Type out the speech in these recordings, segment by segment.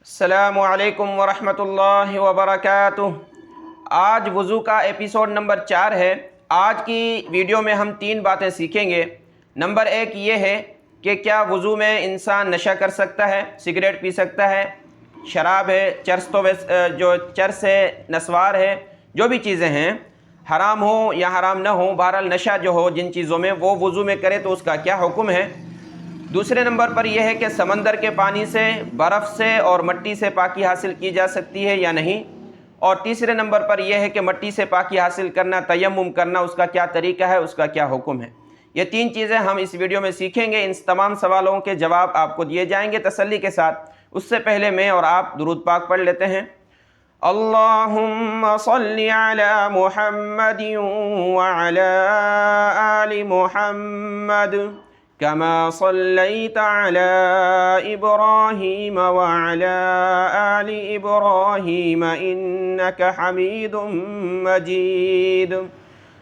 السلام علیکم ورحمۃ اللہ وبرکاتہ۔ آج وضو کا ایپیسوڈ نمبر 4 ہے۔ آج کی ویڈیو میں ہم 3 باتیں سیکھیں گے۔ نمبر 1 یہ ہے کہ کیا وضو میں انسان نشہ کر سکتا ہے، سگریٹ پی سکتا ہے، شراب ہے، جو چرس ہے، نسوار ہے، جو بھی چیزیں ہیں حرام ہو یا حرام نہ ہو، بہرحال نشہ جو ہو جن چیزوں میں وہ وضو میں کرے تو اس کا کیا حکم ہے۔ دوسرے نمبر پر یہ ہے کہ سمندر کے پانی سے، برف سے اور مٹی سے پاکی حاصل کی جا سکتی ہے یا نہیں۔ اور تیسرے نمبر پر یہ ہے کہ مٹی سے پاکی حاصل کرنا، تیمم کرنا، اس کا کیا طریقہ ہے، اس کا کیا حکم ہے۔ یہ 3 چیزیں ہم اس ویڈیو میں سیکھیں گے۔ ان تمام سوالوں کے جواب آپ کو دیے جائیں گے تسلی کے ساتھ۔ اس سے پہلے میں اور آپ درود پاک پڑھ لیتے ہیں۔ اللہم صلی علی محمد وعلی آل محمد كما صليت على إبراهيم وعلى آل إبراهيم إنك حميد مجيد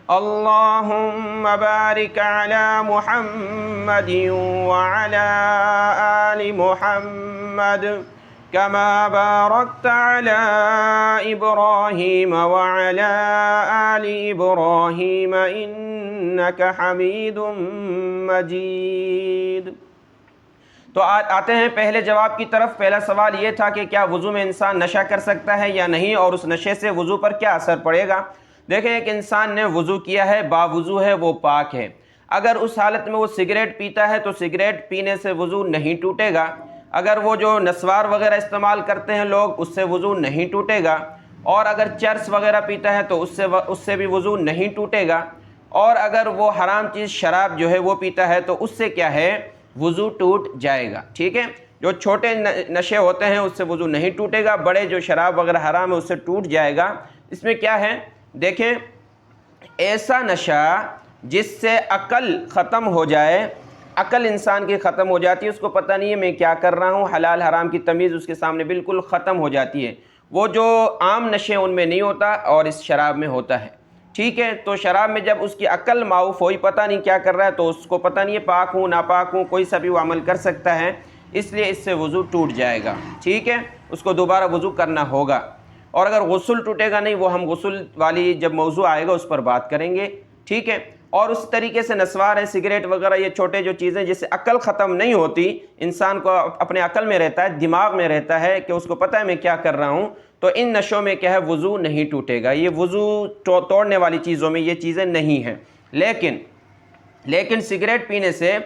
اللهم بارك على محمد وعلى آل محمد كما باركت على إبراهيم وعلى آل إبراهيم إنك حميد مجید۔ تو آتے ہیں پہلے جواب کی طرف۔ پہلا سوال یہ تھا کہ کیا وضو میں انسان نشہ کر سکتا ہے یا نہیں، اور اس نشے سے وضو پر کیا اثر پڑے گا۔ دیکھیں، ایک انسان نے وضو کیا ہے، باوضو ہے، وہ پاک ہے۔ اگر اس حالت میں وہ سگریٹ پیتا ہے تو سگریٹ پینے سے وضو نہیں ٹوٹے گا۔ اگر وہ جو نسوار وغیرہ استعمال کرتے ہیں لوگ، اس سے وضو نہیں ٹوٹے گا۔ اور اگر چرس وغیرہ پیتا ہے تو اس سے بھی وضو نہیں ٹوٹے گا۔ اور اگر وہ حرام چیز شراب جو ہے وہ پیتا ہے تو اس سے کیا ہے، وضو ٹوٹ جائے گا۔ ٹھیک ہے، جو چھوٹے نشے ہوتے ہیں اس سے وضو نہیں ٹوٹے گا، بڑے جو شراب وغیرہ حرام ہے اس سے ٹوٹ جائے گا۔ اس میں کیا ہے، دیکھیں، ایسا نشہ جس سے عقل ختم ہو جائے، عقل انسان کی ختم ہو جاتی ہے، اس کو پتہ نہیں ہے میں کیا کر رہا ہوں، حلال حرام کی تمیز اس کے سامنے بالکل ختم ہو جاتی ہے۔ وہ جو عام نشے ان میں نہیں ہوتا اور اس شراب میں ہوتا ہے۔ ٹھیک ہے، تو شراب میں جب اس کی عقل معاف ہوئی، پتہ نہیں کیا کر رہا ہے، تو اس کو پتہ نہیں ہے پاک ہوں ناپاک ہوں، کوئی سا بھی وہ عمل کر سکتا ہے، اس لیے اس سے وضو ٹوٹ جائے گا۔ ٹھیک ہے، اس کو دوبارہ وضو کرنا ہوگا۔ اور اگر غسل ٹوٹے گا نہیں، وہ ہم غسل والی جب موضوع آئے گا اس پر بات کریں گے۔ ٹھیک ہے، اور اس طریقے سے نسوار ہے، سگریٹ وغیرہ، یہ چھوٹے جو چیزیں جس سے عقل ختم نہیں ہوتی، انسان کو اپنے عقل میں رہتا ہے، دماغ میں رہتا ہے کہ اس کو پتہ ہے میں کیا کر رہا ہوں، تو ان نشوں میں کیا ہے، وضو نہیں ٹوٹے گا۔ یہ وضو توڑنے والی چیزوں میں یہ چیزیں نہیں ہیں۔ لیکن سگریٹ پینے سے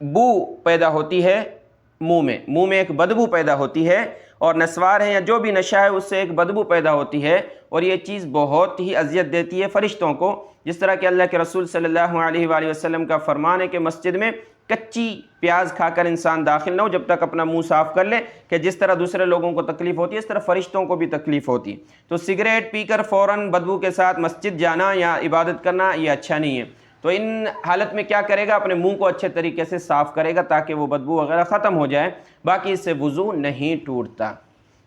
بو پیدا ہوتی ہے منہ میں ایک بدبو پیدا ہوتی ہے، اور نسوار ہے یا جو بھی نشہ ہے اس سے ایک بدبو پیدا ہوتی ہے، اور یہ چیز بہت ہی اذیت دیتی ہے فرشتوں کو۔ جس طرح کہ اللہ کے رسول صلی اللہ علیہ وآلہ وسلم کا فرمان ہے کہ مسجد میں کچی پیاز کھا کر انسان داخل نہ ہو جب تک اپنا منہ صاف کر لے، کہ جس طرح دوسرے لوگوں کو تکلیف ہوتی ہے اس طرح فرشتوں کو بھی تکلیف ہوتی ہے۔ تو سگریٹ پی کر فوراً بدبو کے ساتھ مسجد جانا یا عبادت کرنا یہ اچھا نہیں ہے۔ تو ان حالت میں کیا کرے گا، اپنے منہ کو اچھے طریقے سے صاف کرے گا تاکہ وہ بدبو وغیرہ ختم ہو جائے، باقی اس سے وضو نہیں ٹوٹتا۔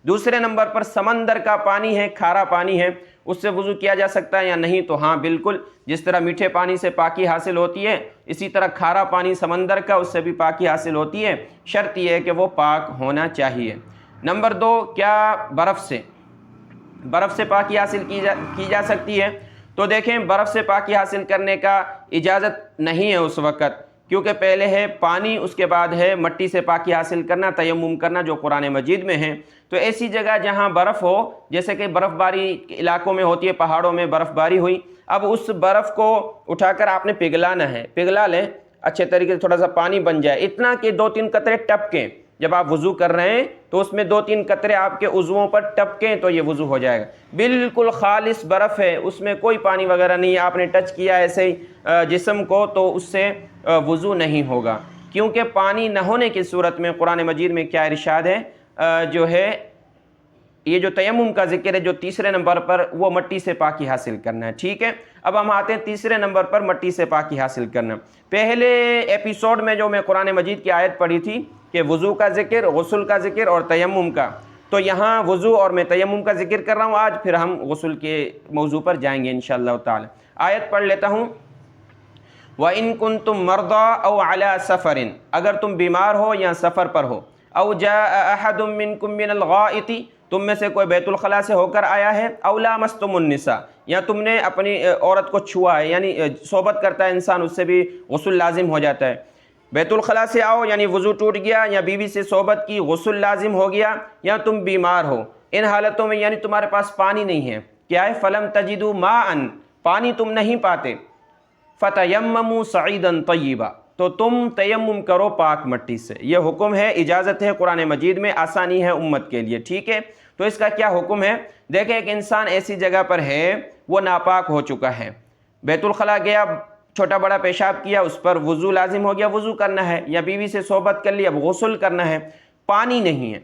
دوسرے نمبر پر سمندر کا پانی ہے، کھارا پانی ہے، اس سے وضو کیا جا سکتا ہے یا نہیں، تو ہاں بالکل، جس طرح میٹھے پانی سے پاکی حاصل ہوتی ہے اسی طرح کھارا پانی سمندر کا، اس سے بھی پاکی حاصل ہوتی ہے۔ شرط یہ ہے کہ وہ پاک ہونا چاہیے۔ نمبر 2، کیا برف سے پاکی حاصل کی جا سکتی ہے؟ تو دیکھیں، برف سے پاکی حاصل کرنے کا اجازت نہیں ہے اس وقت، کیونکہ پہلے ہے پانی، اس کے بعد ہے مٹی سے پاکی حاصل کرنا، تیمم کرنا، جو قرآن مجید میں ہے۔ تو ایسی جگہ جہاں برف ہو، جیسے کہ برف باری علاقوں میں ہوتی ہے، پہاڑوں میں برف باری ہوئی، اب اس برف کو اٹھا کر آپ نے پگھلانا ہے، پگھلا لیں اچھے طریقے سے، تھوڑا سا پانی بن جائے، اتنا کہ 2-3 قطرے ٹپکیں۔ جب آپ وضو کر رہے ہیں تو اس میں 2-3 قطرے آپ کے عضووں پر ٹپکیں تو یہ وضو ہو جائے گا۔ بالکل خالص برف ہے، اس میں کوئی پانی وغیرہ نہیں ہے، آپ نے ٹچ کیا ایسے ہی جسم کو، تو اس سے وضو نہیں ہوگا، کیونکہ پانی نہ ہونے کی صورت میں قرآن مجید میں کیا ارشاد ہے، جو ہے یہ جو تیمم کا ذکر ہے جو تیسرے نمبر پر، وہ مٹی سے پاکی حاصل کرنا ہے۔ ٹھیک ہے، اب ہم آتے ہیں تیسرے نمبر پر، مٹی سے پاکی حاصل کرنا۔ پہلے ایپیسوڈ میں جو میں قرآن مجید کی آیت پڑھی تھی کہ وضو کا ذکر، غسل کا ذکر اور تیمم کا، تو یہاں وضو اور میں تیمم کا ذکر کر رہا ہوں، آج پھر ہم غسل کے موضوع پر جائیں گے انشاءاللہ تعالی۔ آیت پڑھ لیتا ہوں۔ وَإِن كُنتُم مَرْضَىٰ أَوْ عَلَىٰ سَفَرٍ، اگر تم بیمار ہو یا سفر پر ہو، او جاء احد منکم من الغائط، تم میں سے کوئی بیت الخلاء سے ہو کر آیا ہے، او لامستم النساء، یا تم نے اپنی عورت کو چھوا ہے، یعنی صحبت کرتا ہے انسان اس سے بھی غسل لازم ہو جاتا ہے۔ بیت الخلاء سے آؤ یعنی وضو ٹوٹ گیا، یا بیوی سے صحبت کی غسل لازم ہو گیا، یا تم بیمار ہو، ان حالتوں میں یعنی تمہارے پاس پانی نہیں ہے، کیا ہے فلم تجدوا ماء، پانی تم نہیں پاتے، فتیمموا صعیدا طیبا، تو تم تیمم کرو پاک مٹی سے۔ یہ حکم ہے، اجازت ہے قرآن مجید میں، آسانی ہے امت کے لیے، ٹھیک ہے۔ تو اس کا کیا حکم ہے؟ دیکھیں ایک انسان ایسی جگہ پر ہے وہ ناپاک ہو چکا ہے، بیت الخلاء گیا، چھوٹا بڑا پیشاب کیا، اس پر وضو لازم ہو گیا، وضو کرنا ہے، یا بیوی سے صحبت کر لی اب غسل کرنا ہے، پانی نہیں ہے،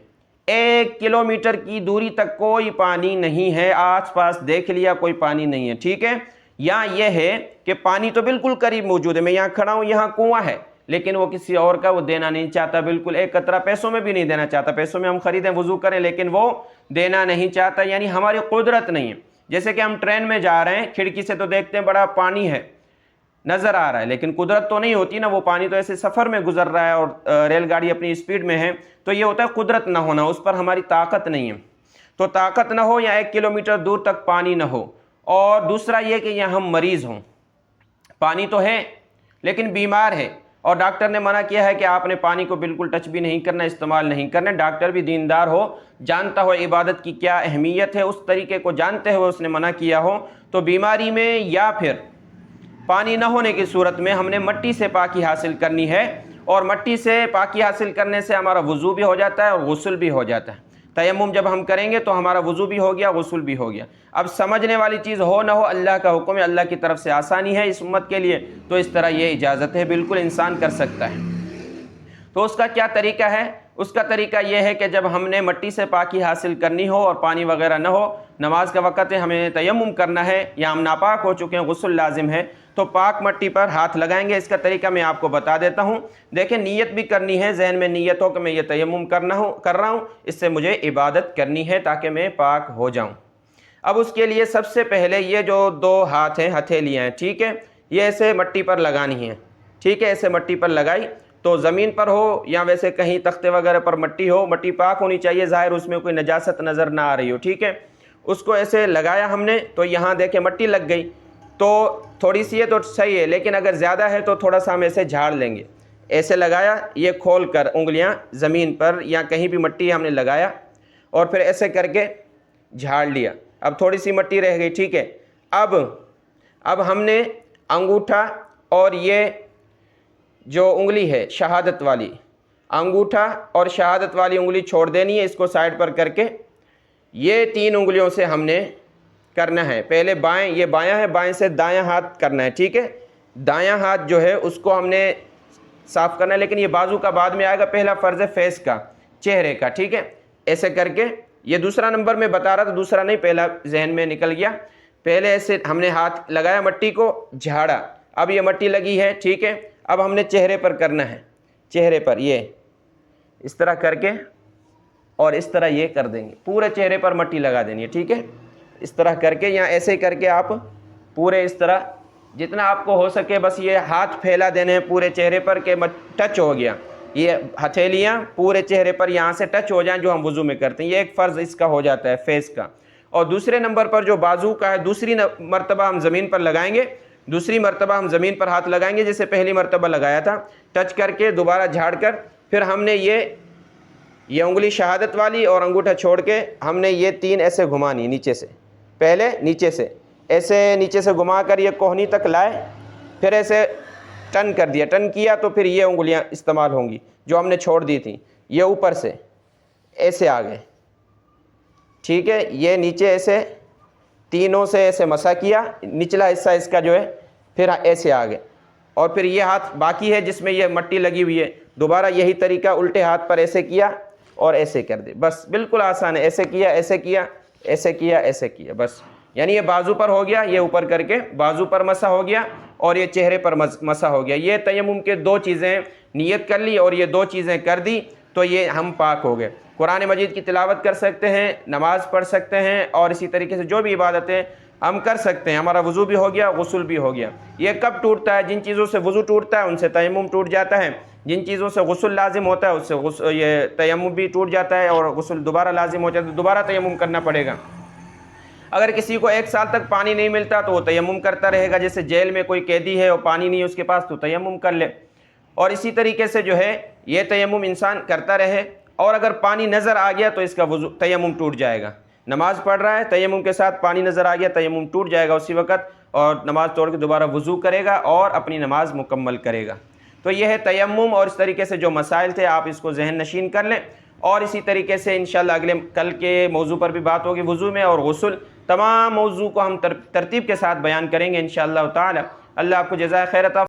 1 کلومیٹر کی دوری تک کوئی پانی نہیں ہے، آس پاس دیکھ لیا کوئی پانی نہیں ہے، ٹھیک ہے۔ یا یہ ہے کہ پانی تو بالکل قریب موجود ہے، میں یہاں کھڑا ہوں، یہاں کنواں ہے، لیکن وہ کسی اور کا وہ دینا نہیں چاہتا، بالکل ایک قطرہ پیسوں میں بھی نہیں دینا چاہتا، پیسوں میں ہم خریدیں وضو کریں لیکن وہ دینا نہیں چاہتا، یعنی ہماری قدرت نہیں ہے۔ جیسے کہ ہم ٹرین میں جا رہے ہیں، کھڑکی سے تو دیکھتے ہیں بڑا پانی ہے نظر آ رہا ہے، لیکن قدرت تو نہیں ہوتی نا، وہ پانی تو ایسے سفر میں گزر رہا ہے اور ریل گاڑی اپنی اسپیڈ میں ہے، تو یہ ہوتا ہے قدرت نہ ہونا، اس پر ہماری طاقت نہیں ہے۔ تو طاقت نہ ہو یا 1 کلومیٹر دور تک پانی نہ ہو، اور دوسرا یہ کہ یہاں ہم مریض ہوں، پانی تو ہے لیکن بیمار ہے، اور ڈاکٹر نے منع کیا ہے کہ آپ نے پانی کو بالکل ٹچ بھی نہیں کرنا، استعمال نہیں کرنا، ڈاکٹر بھی دیندار ہو، جانتا ہو عبادت کی کیا اہمیت ہے، اس طریقے کو جانتے ہوئے اس نے منع کیا ہو، تو بیماری میں یا پھر پانی نہ ہونے کی صورت میں ہم نے مٹی سے پاکی حاصل کرنی ہے، اور مٹی سے پاکی حاصل کرنے سے ہمارا وضو بھی ہو جاتا ہے اور غسل بھی ہو جاتا ہے۔ تیمم جب ہم کریں گے تو ہمارا وضو بھی ہو گیا، غسل بھی ہو گیا۔ اب سمجھنے والی چیز ہو نہ ہو، اللہ کا حکم ہے، اللہ کی طرف سے آسانی ہے اس امت کے لیے، تو اس طرح یہ اجازت ہے، بالکل انسان کر سکتا ہے۔ تو اس کا کیا طریقہ ہے؟ اس کا طریقہ یہ ہے کہ جب ہم نے مٹی سے پاکی حاصل کرنی ہو اور پانی وغیرہ نہ ہو، نماز کا وقت ہے، ہمیں تیمم کرنا ہے، یا ہم ناپاک ہو چکے ہیں، غسل لازم ہے، تو پاک مٹی پر ہاتھ لگائیں گے۔ اس کا طریقہ میں آپ کو بتا دیتا ہوں۔ دیکھیں نیت بھی کرنی ہے، ذہن میں نیت ہو کہ میں یہ تیمم کر رہا ہوں، اس سے مجھے عبادت کرنی ہے تاکہ میں پاک ہو جاؤں۔ اب اس کے لیے سب سے پہلے یہ جو 2 ہاتھ ہیں، ہتھیلیاں ہیں، ٹھیک ہے، یہ ایسے مٹی پر لگانی ہیں، ٹھیک ہے، ایسے مٹی پر لگائی، تو زمین پر ہو یا ویسے کہیں تختے وغیرہ پر مٹی ہو، مٹی پاک ہونی چاہیے، ظاہر اس میں کوئی نجاست نظر نہ آ رہی ہو، ٹھیک ہے۔ اس کو ایسے لگایا ہم نے، تو یہاں دیکھیں مٹی لگ گئی، تو تھوڑی سی ہے تو صحیح ہے، لیکن اگر زیادہ ہے تو تھوڑا سا ہم ایسے جھاڑ لیں گے۔ ایسے لگایا، یہ کھول کر انگلیاں زمین پر یا کہیں بھی مٹی ہم نے لگایا، اور پھر ایسے کر کے جھاڑ لیا، اب تھوڑی سی مٹی رہ گئی، ٹھیک ہے۔ اب ہم نے انگوٹھا اور یہ جو انگلی ہے شہادت والی، انگوٹھا اور شہادت والی انگلی چھوڑ دینی ہے، اس کو سائڈ پر کر کے یہ 3 انگلیوں سے ہم نے کرنا ہے۔ پہلے بائیں، یہ بایاں ہے، بائیں سے دایاں ہاتھ کرنا ہے، ٹھیک ہے۔ دایاں ہاتھ جو ہے اس کو ہم نے صاف کرنا ہے، لیکن یہ بازو کا بعد میں آئے گا، پہلا فرض ہے فیس کا، چہرے کا، ٹھیک ہے۔ ایسے کر کے، یہ دوسرا نمبر میں بتا رہا تھا، دوسرا نہیں، پہلا ذہن میں نکل گیا۔ پہلے ایسے ہم نے ہاتھ لگایا، مٹی کو جھاڑا، اب یہ مٹی لگی ہے، ٹھیک ہے۔ اب ہم نے چہرے پر کرنا ہے، چہرے پر یہ اس طرح کر کے، اور اس طرح یہ کر دیں گے، پورے چہرے پر مٹی لگا دینی ہے، ٹھیک ہے۔ اس طرح کر کے، یا ایسے کر کے آپ پورے اس طرح جتنا آپ کو ہو سکے بس یہ ہاتھ پھیلا دینے ہیں پورے چہرے پر کہ ٹچ ہو گیا، یہ ہتھیلیاں پورے چہرے پر یہاں سے ٹچ ہو جائیں جو ہم وضو میں کرتے ہیں، یہ ایک فرض اس کا ہو جاتا ہے فیس کا۔ اور دوسرے نمبر پر جو بازو کا ہے، دوسری مرتبہ ہم زمین پر لگائیں گے، دوسری مرتبہ ہم زمین پر ہاتھ لگائیں گے، جیسے پہلی مرتبہ لگایا تھا، ٹچ کر کے دوبارہ جھاڑ کر، پھر ہم نے یہ انگلی شہادت والی اور انگوٹھا چھوڑ کے ہم نے یہ 3 ایسے گھمانی نیچے سے، پہلے نیچے سے ایسے نیچے سے گھما کر یہ کوہنی تک لائے، پھر ایسے ٹن کر دیا، ٹن کیا تو پھر یہ انگلیاں استعمال ہوں گی جو ہم نے چھوڑ دی تھیں، یہ اوپر سے ایسے آ گئے، ٹھیک ہے۔ یہ نیچے ایسے تینوں سے ایسے مسا کیا، نچلا حصہ اس کا جو ہے، پھر ایسے آ گئے، اور پھر یہ ہاتھ باقی ہے جس میں یہ مٹی لگی ہوئی ہے، دوبارہ یہی طریقہ الٹے ہاتھ پر ایسے کیا اور ایسے کر دے، بس بالکل آسان ہے، ایسے کیا، ایسے کیا، ایسے کیا، ایسے کیا، بس۔ یعنی یہ بازو پر ہو گیا، یہ اوپر کر کے بازو پر مسا ہو گیا، اور یہ چہرے پر مسا ہو گیا۔ یہ تیمم کے 2 چیزیں نیت کر لی اور یہ 2 چیزیں کر دی تو یہ ہم پاک ہو گئے۔ قرآن مجید کی تلاوت کر سکتے ہیں، نماز پڑھ سکتے ہیں، اور اسی طریقے سے جو بھی عبادتیں ہم کر سکتے ہیں، ہمارا وضو بھی ہو گیا، غسل بھی ہو گیا۔ یہ کب ٹوٹتا ہے؟ جن چیزوں سے وضو ٹوٹتا ہے ان سے تیمم ٹوٹ جاتا ہے، جن چیزوں سے غسل لازم ہوتا ہے اس سے یہ تیمم بھی ٹوٹ جاتا ہے، اور غسل دوبارہ لازم ہو جاتا ہے تو دوبارہ تیمم کرنا پڑے گا۔ اگر کسی کو 1 سال تک پانی نہیں ملتا تو وہ تیمم کرتا رہے گا، جیسے جیل میں کوئی قیدی ہے اور پانی نہیں ہے اس کے پاس تو تیمم کر لے، اور اسی طریقے سے جو ہے یہ تیمم انسان کرتا رہے۔ اور اگر پانی نظر آ گیا تو اس کا تیمم ٹوٹ جائے گا۔ نماز پڑھ رہا ہے، تیمم کے ساتھ پانی نظر آ گیا، تیمم ٹوٹ جائے گا اسی وقت، اور نماز توڑ کے دوبارہ وضو کرے گا اور اپنی نماز مکمل کرے گا۔ تو یہ ہے تیمم، اور اس طریقے سے جو مسائل تھے آپ اس کو ذہن نشین کر لیں، اور اسی طریقے سے انشاءاللہ کل کے موضوع پر بھی بات ہوگی، وضو میں اور غسل، تمام موضوع کو ہم ترتیب کے ساتھ بیان کریں گے انشاءاللہ تعالی۔ اللہ آپ کو جزائے خیر عطا